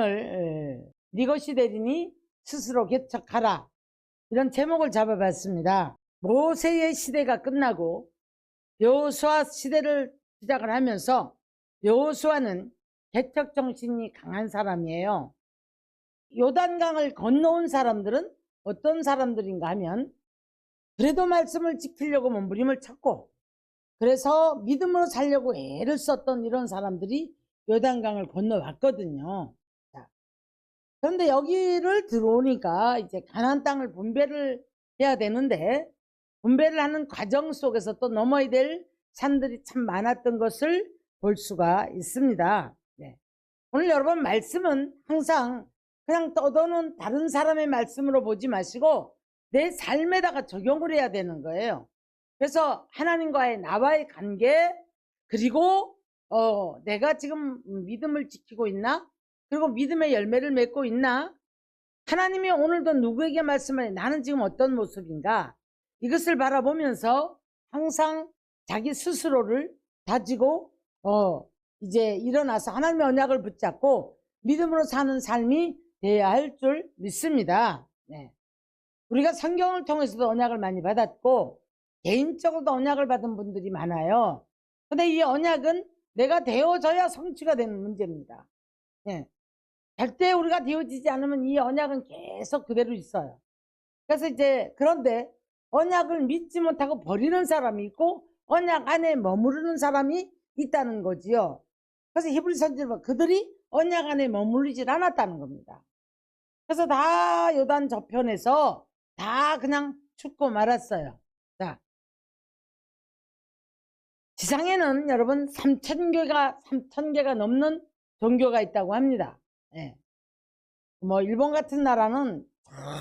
오늘 네 것이 되리니 스스로 개척하라, 이런 제목을 잡아봤습니다. 모세의 시대가 끝나고 여호수아 시대를 시작을 하면서, 여호수아는 개척 정신이 강한 사람이에요. 요단강을 건너온 사람들은 어떤 사람들인가 하면, 그래도 말씀을 지키려고 몸부림을 쳤고, 그래서 믿음으로 살려고 애를 썼던 이런 사람들이 요단강을 건너왔거든요. 그런데 여기를 들어오니까 이제 가나안 땅을 분배를 해야 되는데, 분배를 하는 과정 속에서 또 넘어야 될 산들이 참 많았던 것을 볼 수가 있습니다. 네. 오늘 여러분, 말씀은 항상 그냥 떠도는 다른 사람의 말씀으로 보지 마시고 내 삶에다가 적용을 해야 되는 거예요. 그래서 하나님과의 나와의 관계, 그리고 내가 지금 믿음을 지키고 있나, 그리고 믿음의 열매를 맺고 있나, 하나님이 오늘도 누구에게 말씀하니 나는 지금 어떤 모습인가, 이것을 바라보면서 항상 자기 스스로를 다지고 이제 일어나서 하나님의 언약을 붙잡고 믿음으로 사는 삶이 돼야 할 줄 믿습니다. 네. 우리가 성경을 통해서도 언약을 많이 받았고 개인적으로도 언약을 받은 분들이 많아요. 근데 이 언약은 내가 되어져야 성취가 되는 문제입니다. 네. 절대 우리가 되어지지 않으면 이 언약은 계속 그대로 있어요. 그래서 이제, 그런데 언약을 믿지 못하고 버리는 사람이 있고 언약 안에 머무르는 사람이 있다는 거지요. 그래서 히브리서를 보면 그들이 언약 안에 머무르질 않았다는 겁니다. 그래서 다 요단 저편에서 다 그냥 죽고 말았어요. 자, 지상에는 여러분 3,000개가 넘는 종교가 있다고 합니다. 예. 뭐 일본 같은 나라는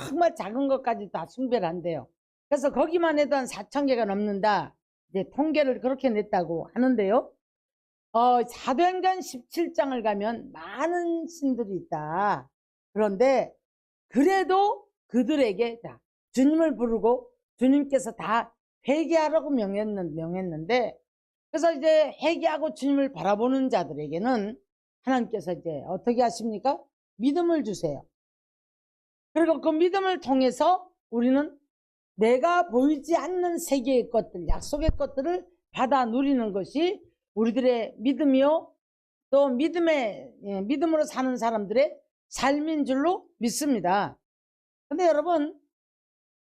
정말 작은 것까지 다 숭배를 한대요. 그래서 거기만 해도 한 4,000개가 넘는다, 이제 통계를 그렇게 냈다고 하는데요. 사도행전 17장을 가면 많은 신들이 있다. 그런데 그래도 그들에게 주님을 부르고 주님께서 다 회개하라고 명했는데, 그래서 이제 회개하고 주님을 바라보는 자들에게는 하나님께서 이제 어떻게 하십니까? 믿음을 주세요. 그리고 그 믿음을 통해서 우리는 내가 보이지 않는 세계의 것들, 약속의 것들을 받아 누리는 것이 우리들의 믿음이요, 또 믿음으로 사는 사람들의 삶인 줄로 믿습니다. 근데 여러분,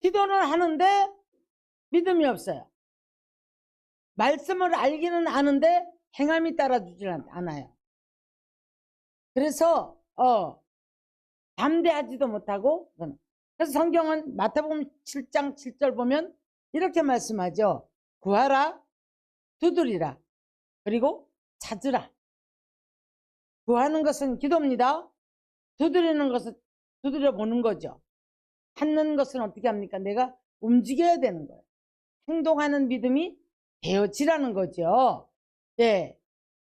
기도는 하는데 믿음이 없어요. 말씀을 알기는 아는데 행함이 따라주지 않아요. 그래서 담대하지도 못하고. 그래서 성경은 마태복음 7장 7절 보면 이렇게 말씀하죠. 구하라, 두드리라, 그리고 찾으라. 구하는 것은 기도입니다. 두드리는 것은 두드려 보는 거죠. 찾는 것은 어떻게 합니까? 내가 움직여야 되는 거예요. 행동하는 믿음이 되어지라는 거죠. 네.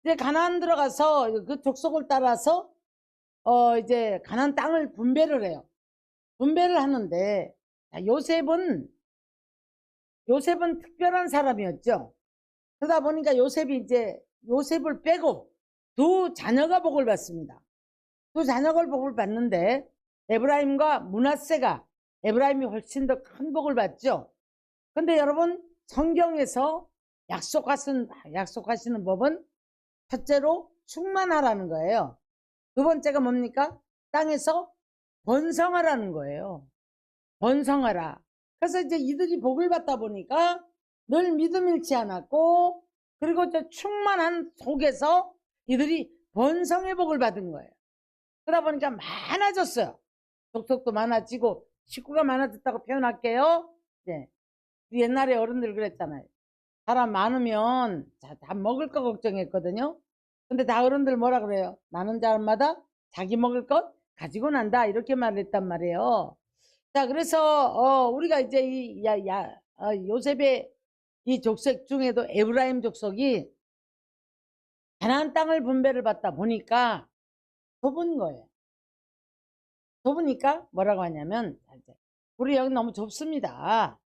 이제 가나안 들어가서 그 족속을 따라서 이제 가나안 땅을 분배를 해요. 분배를 하는데, 요셉은 특별한 사람이었죠. 그러다 보니까 요셉을 빼고 두 자녀가 복을 받습니다. 두 자녀가 복을 받는데 에브라임과 므낫세가, 에브라임이 훨씬 더 큰 복을 받죠. 근데 여러분, 성경에서 약속하시는 법은 첫째로 충만하라는 거예요. 두 번째가 뭡니까? 땅에서 번성하라는 거예요. 번성하라. 그래서 이제 이들이 복을 받다 보니까 늘 믿음 잃지 않았고, 그리고 저 충만한 속에서 이들이 번성의 복을 받은 거예요. 그러다 보니까 많아졌어요. 족속도 많아지고 식구가 많아졌다고 표현할게요. 네. 옛날에 어른들 그랬잖아요. 사람 많으면 다 먹을 거 걱정했거든요. 근데 다 어른들 뭐라 그래요? 많은 사람마다 자기 먹을 것 가지고 난다, 이렇게 말했단 말이에요. 자, 그래서 우리가 이제 요셉의 이 족속 중에도 에브라임 족속이 가나안 땅을 분배를 받다 보니까 좁은 거예요. 좁으니까 뭐라고 하냐면, 우리 여기 너무 좁습니다.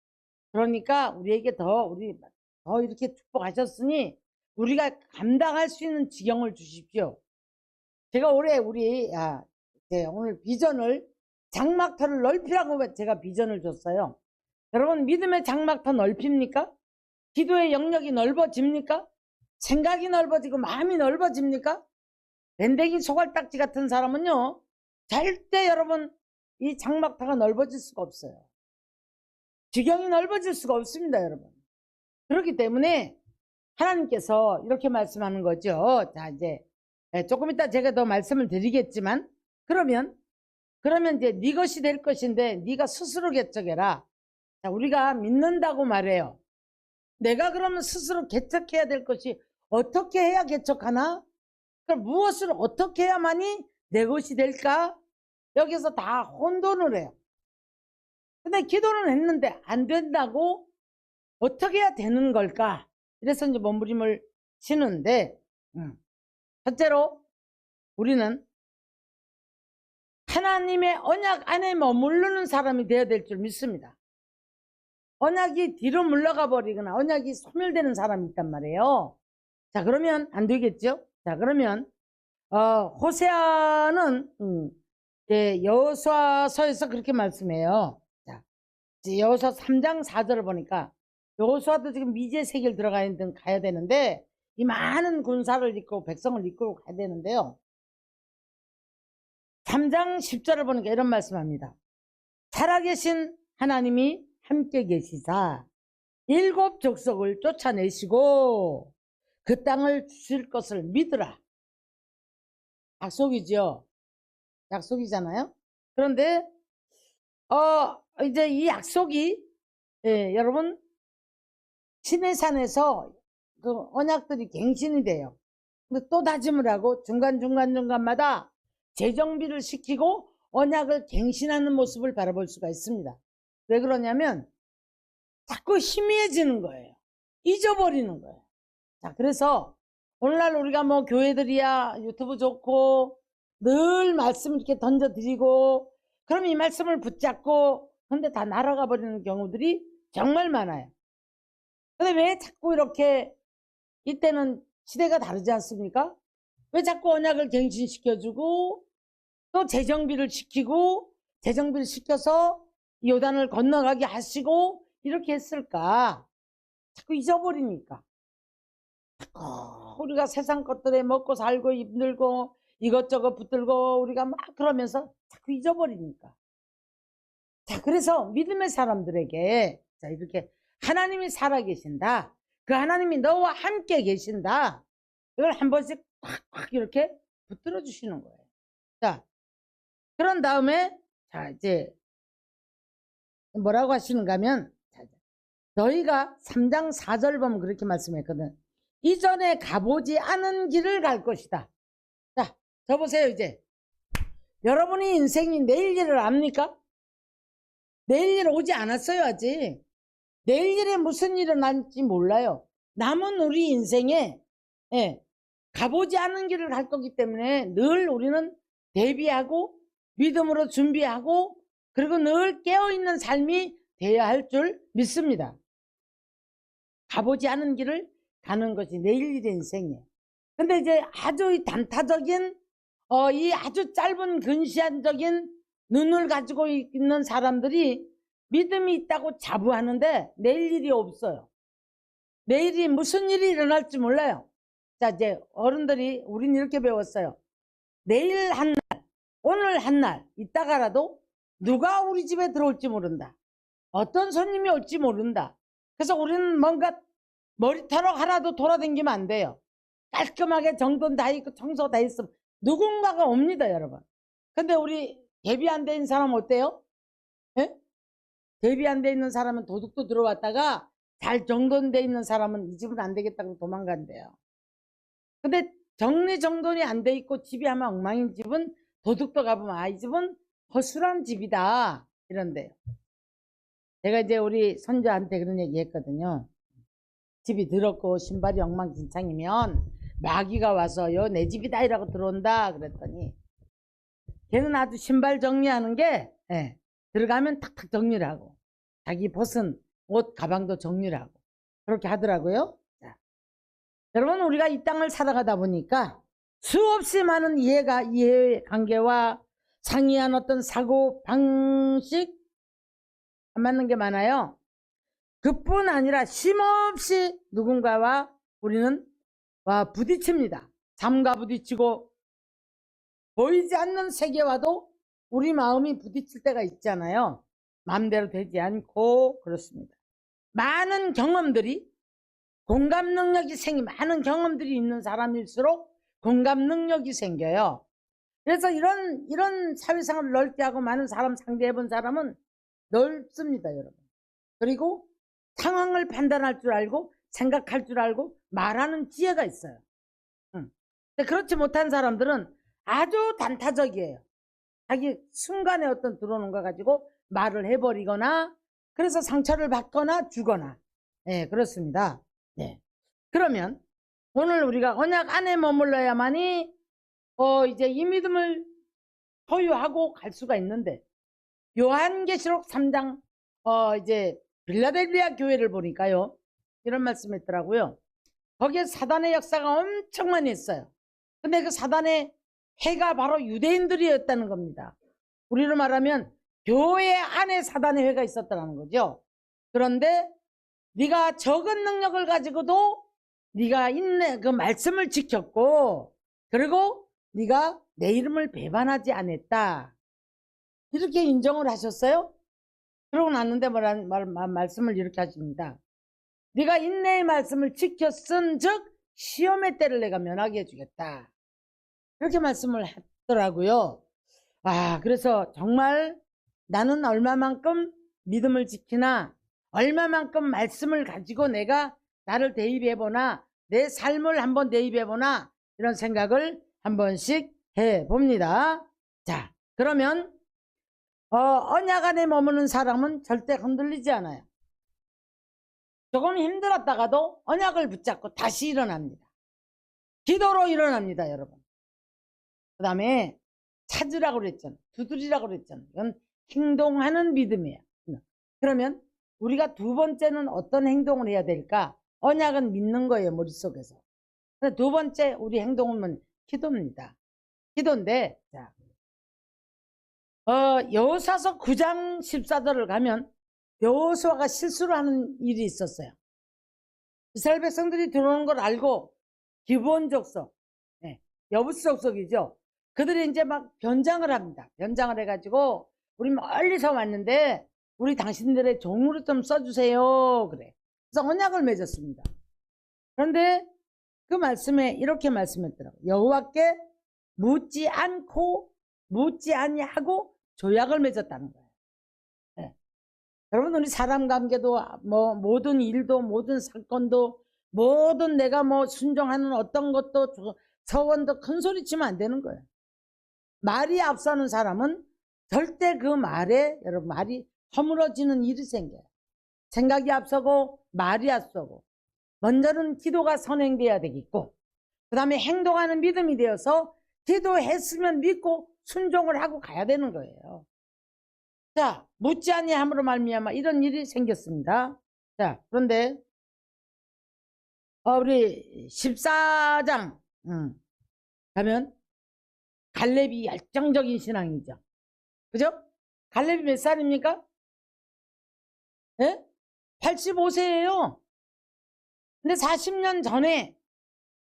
그러니까 우리에게 더 이렇게 축복하셨으니 우리가 감당할 수 있는 지경을 주십시오. 제가 올해 우리 오늘 비전을 장막터를 넓히라고 제가 비전을 줬어요. 여러분 믿음의 장막터 넓힙니까? 기도의 영역이 넓어집니까? 생각이 넓어지고 마음이 넓어집니까? 밴댕이 소갈딱지 같은 사람은요 절대 여러분 이 장막터가 넓어질 수가 없어요. 지경이 넓어질 수가 없습니다 여러분. 그렇기 때문에 하나님께서 이렇게 말씀하는 거죠. 자 이제 조금 이따 제가 더 말씀을 드리겠지만 그러면 이제 네 것이 될 것인데 네가 스스로 개척해라. 자 우리가 믿는다고 말해요. 내가 그러면 스스로 개척해야 될 것이 어떻게 해야 개척하나? 그럼 무엇을 어떻게 해야만이 내 것이 될까? 여기서 다 혼돈을 해요. 근데 기도는 했는데 안 된다고 어떻게 해야 되는 걸까? 그래서 이제 몸부림을 치는데 첫째로 우리는 하나님의 언약 안에 머무르는 사람이 되어야 될 줄 믿습니다. 언약이 뒤로 물러가 버리거나 언약이 소멸되는 사람이 있단 말이에요. 자 그러면 안 되겠죠. 자 그러면 호세아는 여호수아서에서 그렇게 말씀해요. 자 여호수아 3장 4절을 보니까 여호수아도 지금 미지의 세계를 가야 되는데 이 많은 군사를 이끌고 백성을 이끌고 가야 되는데요. 3장 10절을 보니까 이런 말씀합니다. 살아계신 하나님이 함께 계시사 7 족속을 쫓아내시고 그 땅을 주실 것을 믿으라. 약속이죠. 약속이잖아요. 그런데 이제 이 약속이 여러분 시내산에서 그 언약들이 갱신이 돼요. 근데 또 다짐을 하고 중간마다 재정비를 시키고 언약을 갱신하는 모습을 바라볼 수가 있습니다. 왜 그러냐면 자꾸 희미해지는 거예요. 잊어버리는 거예요. 자, 그래서 오늘날 우리가 뭐 교회들이야 유튜브 좋고 늘 말씀 이렇게 던져드리고 그럼 이 말씀을 붙잡고 근데 다 날아가 버리는 경우들이 정말 많아요. 근데 왜 자꾸 이렇게 이때는 시대가 다르지 않습니까? 왜 자꾸 언약을 갱신시켜주고 또 재정비를 시키고 재정비를 시켜서 요단을 건너가게 하시고 이렇게 했을까? 자꾸 잊어버리니까. 자꾸 우리가 세상 것들에 먹고 살고 힘들고 이것저것 붙들고 우리가 막 그러면서 자꾸 잊어버리니까. 자 그래서 믿음의 사람들에게 자 이렇게 하나님이 살아계신다. 그 하나님이 너와 함께 계신다. 이걸 한 번씩 꽉꽉 이렇게 붙들어 주시는 거예요. 자 그런 다음에 자 이제 뭐라고 하시는가 하면 너희가 3장 4절 보면 그렇게 말씀했거든. 이전에 가보지 않은 길을 갈 것이다. 자, 저 보세요 이제. 여러분이 인생이 내일 일을 압니까? 내일 일 오지 않았어요 아직. 내일 일에 무슨 일이 날지 몰라요. 남은 우리 인생에 가보지 않은 길을 갈 거기 때문에 늘 우리는 대비하고 믿음으로 준비하고 그리고 늘 깨어있는 삶이 돼야 할 줄 믿습니다. 가보지 않은 길을 가는 것이 내일 일의 인생이에요. 근데 이제 아주 단타적인 이 아주 짧은 근시안적인 눈을 가지고 있는 사람들이 믿음이 있다고 자부하는데 내일 일이 없어요. 내일이 무슨 일이 일어날지 몰라요. 자 이제 어른들이 우린 이렇게 배웠어요. 내일 한 날, 오늘 한 날 있다가라도 누가 우리 집에 들어올지 모른다. 어떤 손님이 올지 모른다. 그래서 우리는 뭔가 머리털어 하나도 돌아다니면 안 돼요. 깔끔하게 정돈 다 있고 청소 다 있으면 누군가가 옵니다 여러분. 근데 우리 대비 안 돼 있는 사람은 어때요? 예? 대비 안 돼 있는 사람은 도둑도 들어왔다가 잘 정돈돼 있는 사람은 이 집은 안 되겠다고 도망간대요. 근데 정리정돈이 안 돼 있고 집이 아마 엉망인 집은 도둑도 가보면 아 이 집은 허술한 집이다 이런데요. 제가 이제 우리 손자한테 그런 얘기 했거든요. 집이 더럽고 신발이 엉망진창이면 마귀가 와서요 내 집이다 이라고 들어온다 그랬더니 걔는 아주 신발 정리하는 게 들어가면 탁탁 정리를 하고 자기 벗은 옷 가방도 정리를 하고 그렇게 하더라고요. 자, 여러분 우리가 이 땅을 살아가다 보니까 수없이 많은 이해관계와 상이한 어떤 사고 방식 안 맞는 게 많아요. 그뿐 아니라 쉼없이 누군가와 우리는 부딪힙니다. 삶과 부딪히고 보이지 않는 세계와도 우리 마음이 부딪힐 때가 있잖아요. 마음대로 되지 않고 그렇습니다. 많은 경험들이 공감 능력이 많은 경험들이 있는 사람일수록 공감 능력이 생겨요. 그래서 이런 사회생활을 넓게 하고 많은 사람 상대해 본 사람은 넓습니다, 여러분. 그리고 상황을 판단할 줄 알고 생각할 줄 알고 말하는 지혜가 있어요. 근데 그렇지 못한 사람들은 아주 단타적이에요. 자기 순간에 어떤 들어오는 거 가지고 말을 해버리거나 그래서 상처를 받거나 주거나 그렇습니다. 네. 그러면 오늘 우리가 언약 안에 머물러야만이 이제 이 믿음을 소유하고 갈 수가 있는데 요한계시록 3장 이제 빌라델비아 교회를 보니까요 이런 말씀을 했더라고요. 거기에 사단의 역사가 엄청 많이 있어요. 근데 그 사단의 해가 바로 유대인들이었다는 겁니다. 우리로 말하면 교회 안에 사단의 회가 있었다는 거죠. 그런데 네가 적은 능력을 가지고도 네가 그 말씀을 지켰고 그리고 네가 내 이름을 배반하지 않았다. 이렇게 인정을 하셨어요. 그러고 났는데 말씀을 이렇게 하십니다. 네가 인내의 말씀을 지켰은 즉 시험의 때를 내가 면하게 해주겠다. 이렇게 말씀을 하더라고요. 그래서 정말 나는 얼마만큼 믿음을 지키나 얼마만큼 말씀을 가지고 내가 나를 대입해보나 내 삶을 한번 대입해보나 이런 생각을 한 번씩 해봅니다. 자, 그러면 언약 안에 머무는 사람은 절대 흔들리지 않아요. 조금 힘들었다가도 언약을 붙잡고 다시 일어납니다. 기도로 일어납니다, 여러분. 그 다음에 찾으라고 그랬잖아요. 두드리라고 그랬잖아요. 이건 행동하는 믿음이에요. 그러면 우리가 두 번째는 어떤 행동을 해야 될까? 언약은 믿는 거예요, 머릿속에서. 두 번째 우리 행동은 기도입니다. 기도인데, 자, 여호수아서 9장 14절을 가면 여호수아가 실수를 하는 일이 있었어요. 이스라엘 백성들이 들어오는 걸 알고 기브온족속, 여부족속이죠. 그들이 이제 막 변장을 합니다. 변장을 해가지고 우리 멀리서 왔는데 우리 당신들의 종으로 좀 써주세요. 그래. 그래서 언약을 맺었습니다. 그런데 그 말씀에 이렇게 말씀했더라고요. 여호와께 묻지 않고 묻지 아니하고 조약을 맺었다는 거예요. 네. 여러분 우리 사람 관계도 뭐 모든 일도 모든 사건도 모든 내가 뭐 순종하는 어떤 것도 서원도 큰 소리 치면 안 되는 거예요. 말이 앞서는 사람은 절대 그 말에 여러분 말이 허물어지는 일이 생겨요. 생각이 앞서고 말이 앞서고 먼저는 기도가 선행돼야 되겠고 그 다음에 행동하는 믿음이 되어서 기도했으면 믿고 순종을 하고 가야 되는 거예요. 자, 묻지 아니함으로 말미암아 이런 일이 생겼습니다. 자, 그런데 우리 14장 가면 갈렙이 열정적인 신앙이죠. 그죠? 갈렙이 몇 살입니까? 예? 85세예요. 근데 40년 전에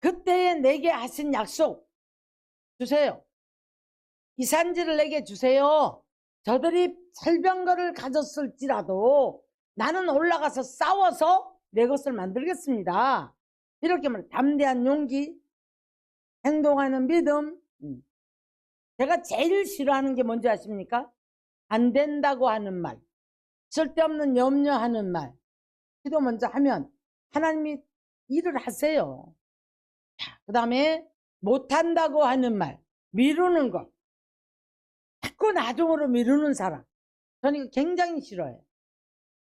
그때에 내게 하신 약속 주세요. 이 산지를 내게 주세요. 저들이 설병거를 가졌을지라도 나는 올라가서 싸워서 내 것을 만들겠습니다. 이렇게 말 담대한 용기, 행동하는 믿음. 제가 제일 싫어하는 게 뭔지 아십니까? 안 된다고 하는 말, 쓸데없는 염려하는 말. 기도 먼저 하면 하나님이 일을 하세요. 그 다음에 못한다고 하는 말, 미루는 것, 자꾸 나중으로 미루는 사람, 저는 이거 굉장히 싫어해요.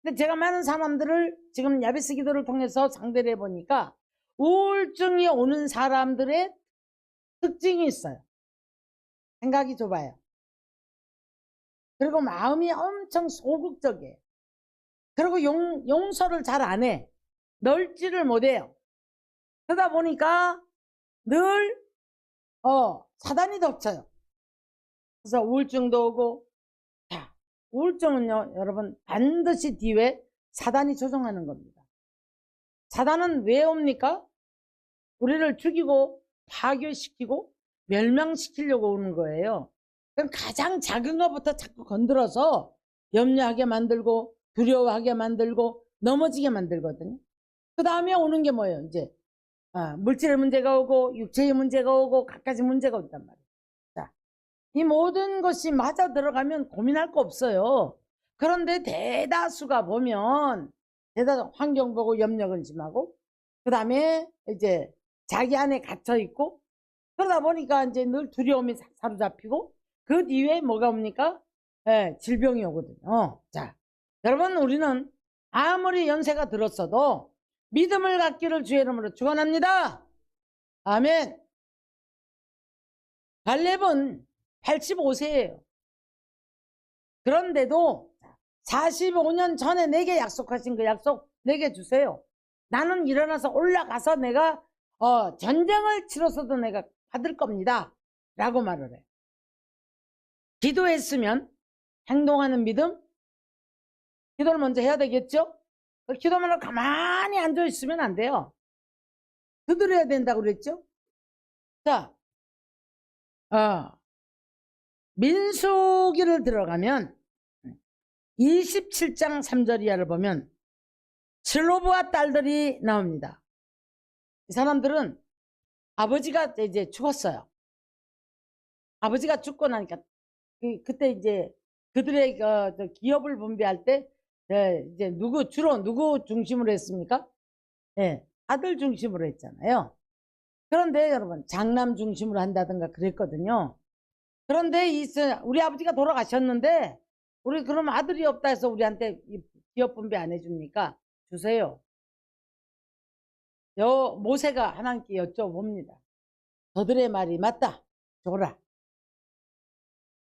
근데 제가 많은 사람들을 지금 야베스 기도를 통해서 상대를 해보니까 우울증이 오는 사람들의 특징이 있어요. 생각이 좁아요. 그리고 마음이 엄청 소극적이에요. 그리고 용서를 잘 안 해. 넓지를 못해요. 그러다 보니까 늘 사단이 덮쳐요. 그래서 우울증도 오고. 자, 우울증은요, 여러분, 반드시 뒤에 사단이 조종하는 겁니다. 사단은 왜 옵니까? 우리를 죽이고 파괴시키고 멸망시키려고 오는 거예요. 그럼 가장 작은 것부터 자꾸 건드려서 염려하게 만들고 두려워하게 만들고 넘어지게 만들거든요. 그 다음에 오는 게 뭐예요? 이제 물질의 문제가 오고 육체의 문제가 오고 갖가지 문제가 온단 말이에요. 자, 이 모든 것이 맞아 들어가면 고민할 거 없어요. 그런데 대다수가 보면 대다수 환경 보고 염려 근심하고 그 다음에 이제 자기 안에 갇혀 있고 그러다 보니까 이제 늘 두려움이 사로잡히고 그 뒤에 뭐가 옵니까? 질병이 오거든요. 자, 여러분 우리는 아무리 연세가 들었어도 믿음을 갖기를 주의 이름으로 축원합니다. 아멘. 갈렙은 85세예요. 그런데도 45년 전에 내게 약속하신 그 약속 내게 주세요. 나는 일어나서 올라가서 내가 전쟁을 치러서도 내가 받을 겁니다. 라고 말을 해요. 기도했으면 행동하는 믿음? 기도를 먼저 해야 되겠죠? 기도만 하고 가만히 앉아있으면 안 돼요. 두드려야 된다고 그랬죠? 자, 민수기를 들어가면 27장 3절 이하를 보면 슬로브와 딸들이 나옵니다. 이 사람들은 아버지가 이제 죽었어요. 아버지가 죽고 나니까 그때 이제 그들의 기업을 분배할 때 이제 주로 누구 중심으로 했습니까? 아들 중심으로 했잖아요. 그런데 여러분 장남 중심으로 한다든가 그랬거든요. 그런데 우리 아버지가 돌아가셨는데 우리 그럼 아들이 없다 해서 우리한테 기업 분배 안 해줍니까? 주세요. 모세가 하나님께 여쭤봅니다. 저들의 말이 맞다. 줘라.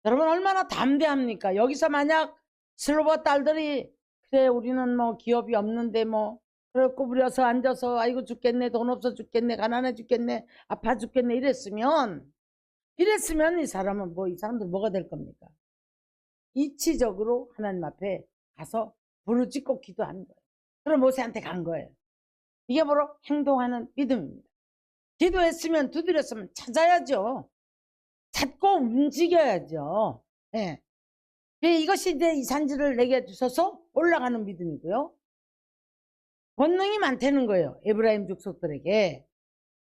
여러분 얼마나 담대합니까? 여기서 만약 슬로버 딸들이 그래 우리는 뭐 기업이 없는데 뭐 그걸 구부려서 앉아서 아이고 죽겠네 돈 없어 죽겠네 가난해 죽겠네 아파 죽겠네 이랬으면 이 사람들 뭐가 될 겁니까? 이치적으로 하나님 앞에 가서 부르짖고 기도하는 거예요. 그럼 모세한테 간 거예요. 이게 바로 행동하는 믿음입니다. 기도했으면 두드렸으면 찾아야죠. 찾고 움직여야죠. 예. 이것이 이제 이 산지를 내게 주셔서 올라가는 믿음이고요. 권능이 많다는 거예요. 에브라임 족속들에게.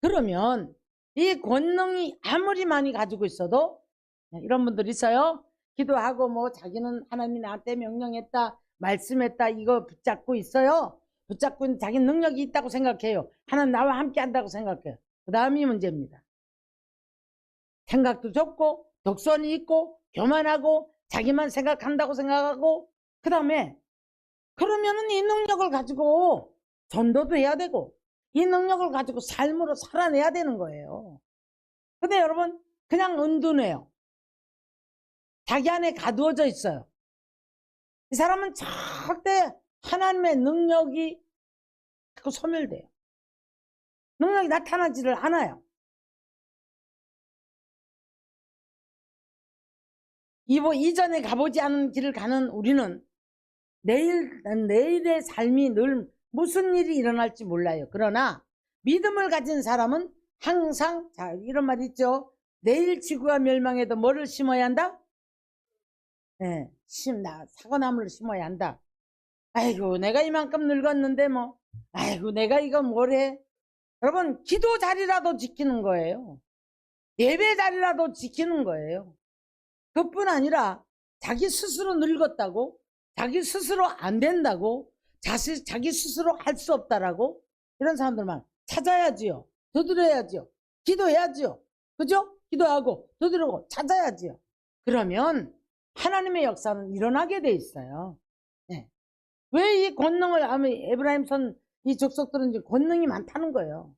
그러면 이 권능이 아무리 많이 가지고 있어도 이런 분들 있어요. 기도하고 뭐 자기는 하나님이 나한테 명령했다 말씀했다 이거 붙잡고 있어요. 붙잡고 있는 자기 능력이 있다고 생각해요. 하나님 나와 함께 한다고 생각해요. 그 다음이 문제입니다. 생각도 좁고 독선이 있고 교만하고 자기만 생각한다고 생각하고 그 다음에 그러면은 이 능력을 가지고 전도도 해야 되고 이 능력을 가지고 삶으로 살아내야 되는 거예요. 근데 여러분 그냥 은둔해요. 자기 안에 가두어져 있어요. 이 사람은 절대 하나님의 능력이 자꾸 소멸돼요. 능력이 나타나지를 않아요. 이전에 가보지 않은 길을 가는 우리는 내일의 삶이 늘 무슨 일이 일어날지 몰라요. 그러나 믿음을 가진 사람은 항상 이런 말 있죠. 내일 지구가 멸망해도 뭐를 심어야 한다? 사과나무를 심어야 한다. 아이고 내가 이만큼 늙었는데 뭐 아이고 내가 이거 뭐래. 여러분 기도 자리라도 지키는 거예요. 예배 자리라도 지키는 거예요. 그뿐 아니라 자기 스스로 늙었다고 자기 스스로 안 된다고 자기 스스로 할 수 없다라고 이런 사람들만 찾아야지요. 두드려야지요. 기도해야지요. 그죠? 기도하고 두드리고 찾아야지요. 그러면 하나님의 역사는 일어나게 돼 있어요. 네. 왜 이 권능을 에브라임 선 이 족속들은 이제 권능이 많다는 거예요.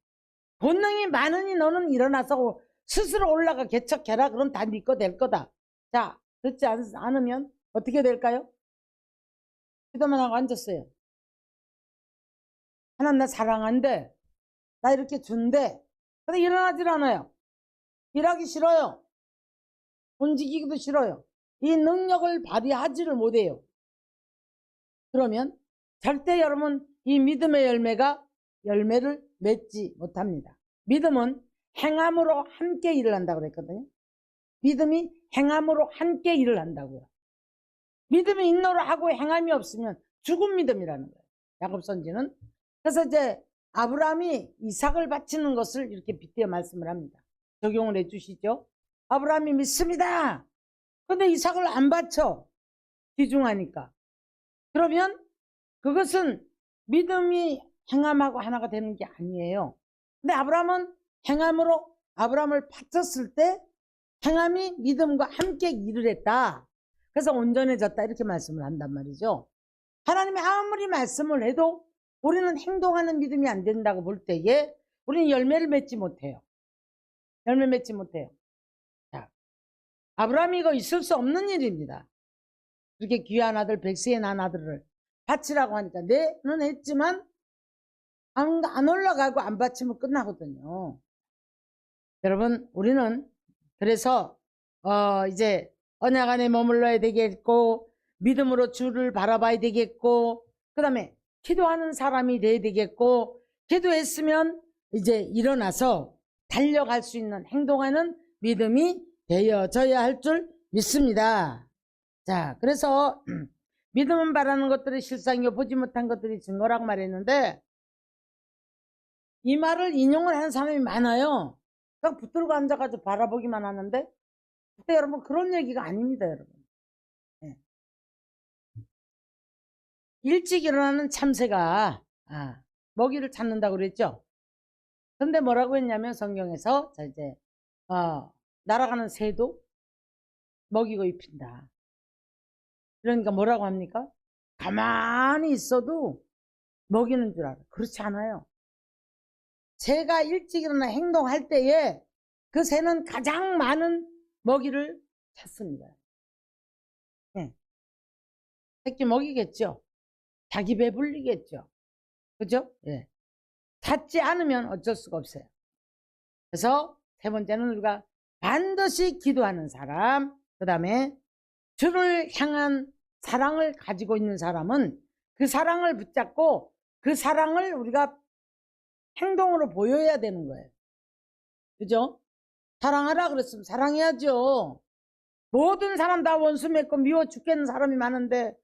권능이 많으니 너는 일어나서 스스로 올라가 개척해라. 그럼 다 네 거 될 거다. 자, 그렇지 않으면 어떻게 될까요? 기도만 하고 앉았어요. 하나님 나 사랑한대. 나 이렇게 준대. 근데 일어나질 않아요. 일하기 싫어요. 움직이기도 싫어요. 이 능력을 발휘하지를 못해요. 그러면 절대 여러분 이 믿음의 열매를 맺지 못합니다. 믿음은 행함으로 함께 일을 한다고 그랬거든요. 믿음이 행함으로 함께 일을 한다고요. 믿음이 있노라 하고 행함이 없으면 죽은 믿음이라는 거예요. 야곱 선지는. 그래서 이제 아브라함이 이삭을 바치는 것을 이렇게 빗대어 말씀을 합니다. 적용을 해 주시죠. 아브라함이 믿습니다. 근데 이삭을 안 바쳐. 귀중하니까. 그러면 그것은 믿음이 행함하고 하나가 되는 게 아니에요. 근데 아브라함은 행함으로 아브라함을 바쳤을 때 행함이 믿음과 함께 일을 했다. 그래서 온전해졌다 이렇게 말씀을 한단 말이죠. 하나님이 아무리 말씀을 해도 우리는 행동하는 믿음이 안 된다고 볼 때에 우리는 열매를 맺지 못해요. 열매 맺지 못해요. 자, 아브라함이 이거 있을 수 없는 일입니다. 그렇게 귀한 아들 백세의 난 아들을 바치라고 하니까 네는 했지만 안 올라가고 안 바치면 끝나거든요. 여러분 우리는 그래서 이제 언약 안에 머물러야 되겠고 믿음으로 주를 바라봐야 되겠고 그 다음에 기도하는 사람이 돼야 되겠고 기도했으면 이제 일어나서 달려갈 수 있는 행동하는 믿음이 되어져야 할 줄 믿습니다. 자, 그래서 믿음은 바라는 것들이 실상이요 보지 못한 것들이 증거라고 말했는데 이 말을 인용을 하는 사람이 많아요. 그냥 붙들고 앉아가지고 바라보기만 하는데 근데 여러분 그런 얘기가 아닙니다. 여러분. 네. 일찍 일어나는 참새가 먹이를 찾는다고 그랬죠. 근데 뭐라고 했냐면 성경에서 자 이제 날아가는 새도 먹이고 입힌다. 그러니까 뭐라고 합니까? 가만히 있어도 먹이는 줄 알아. 그렇지 않아요. 새가 일찍 일어나 행동할 때에 그 새는 가장 많은 먹이를 찾습니다. 네. 새끼 먹이겠죠. 자기 배불리겠죠. 그죠? 예. 찾지 않으면 어쩔 수가 없어요. 그래서 세 번째는 우리가 반드시 기도하는 사람, 그 다음에 주를 향한 사랑을 가지고 있는 사람은 그 사랑을 붙잡고 그 사랑을 우리가 행동으로 보여야 되는 거예요. 그죠? 사랑하라 그랬으면 사랑해야죠. 모든 사람 다 원수 맺고 미워 죽겠는 사람이 많은데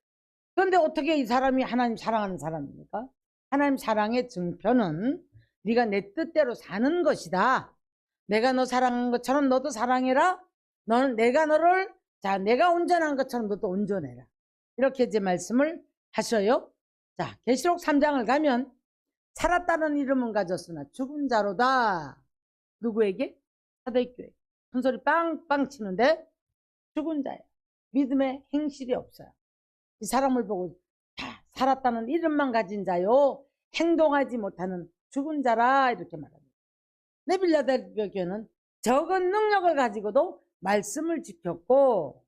그런데 어떻게 이 사람이 하나님 사랑하는 사람입니까? 하나님 사랑의 증표는 네가 내 뜻대로 사는 것이다. 내가 너 사랑한 것처럼 너도 사랑해라. 너는 내가 너를 내가 온전한 것처럼 너도 온전해라. 이렇게 이제 말씀을 하셔요. 자, 계시록 3장을 가면 살았다는 이름은 가졌으나 죽은 자로다. 누구에게? 사도교회. 큰 소리 빵빵 치는데 죽은 자예요. 믿음의 행실이 없어요. 이 사람을 보고 살았다는 이름만 가진 자요. 행동하지 못하는 죽은 자라 이렇게 말합니다. 네빌라델비아 교회는 적은 능력을 가지고도 말씀을 지켰고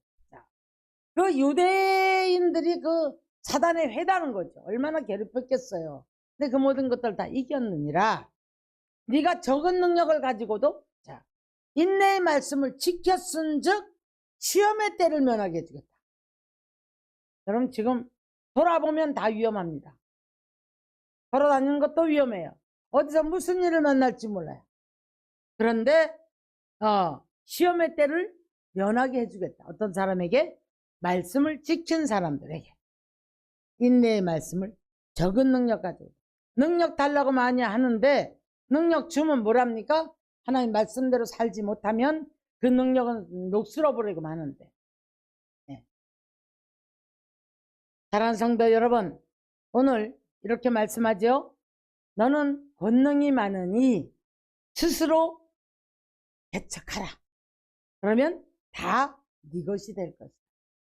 그 유대인들이 그 사단에 회다는 거죠. 얼마나 괴롭혔겠어요. 근데 그 모든 것들 다 이겼느니라. 네가 적은 능력을 가지고도 인내의 말씀을 지켰은즉 시험의 때를 면하게 해주겠다. 여러분 지금 돌아보면 다 위험합니다. 걸어다니는 것도 위험해요. 어디서 무슨 일을 만날지 몰라요. 그런데 시험의 때를 면하게 해주겠다. 어떤 사람에게? 말씀을 지킨 사람들에게. 인내의 말씀을 적은 능력 가지고. 능력 달라고 많이 하는데 능력 주면 뭐랍니까? 하나님 말씀대로 살지 못하면 그 능력은 녹슬어버리고 마는데. 네. 사랑하는 성도 여러분, 오늘 이렇게 말씀하죠. 너는 권능이 많으니 스스로 개척하라. 그러면 다 네 것이 될 것이다.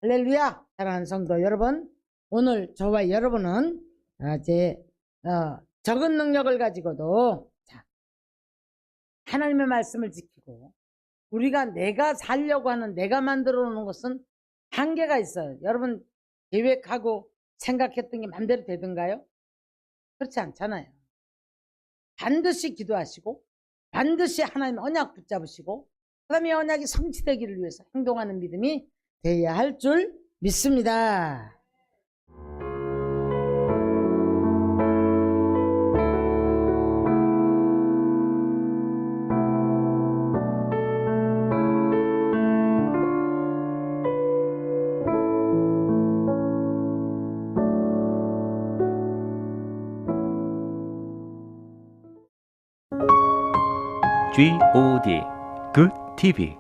할렐루야. 사랑하는 성도 여러분, 오늘 저와 여러분은 이제 적은 능력을 가지고도 하나님의 말씀을 지키고 우리가 내가 살려고 하는 내가 만들어 놓은 것은 한계가 있어요. 여러분 계획하고 생각했던 게 맘대로 되던가요? 그렇지 않잖아요. 반드시 기도하시고 반드시 하나님 언약 붙잡으시고 그다음에 언약이 성취되기를 위해서 행동하는 믿음이 돼야 할 줄 믿습니다. GOD Good TV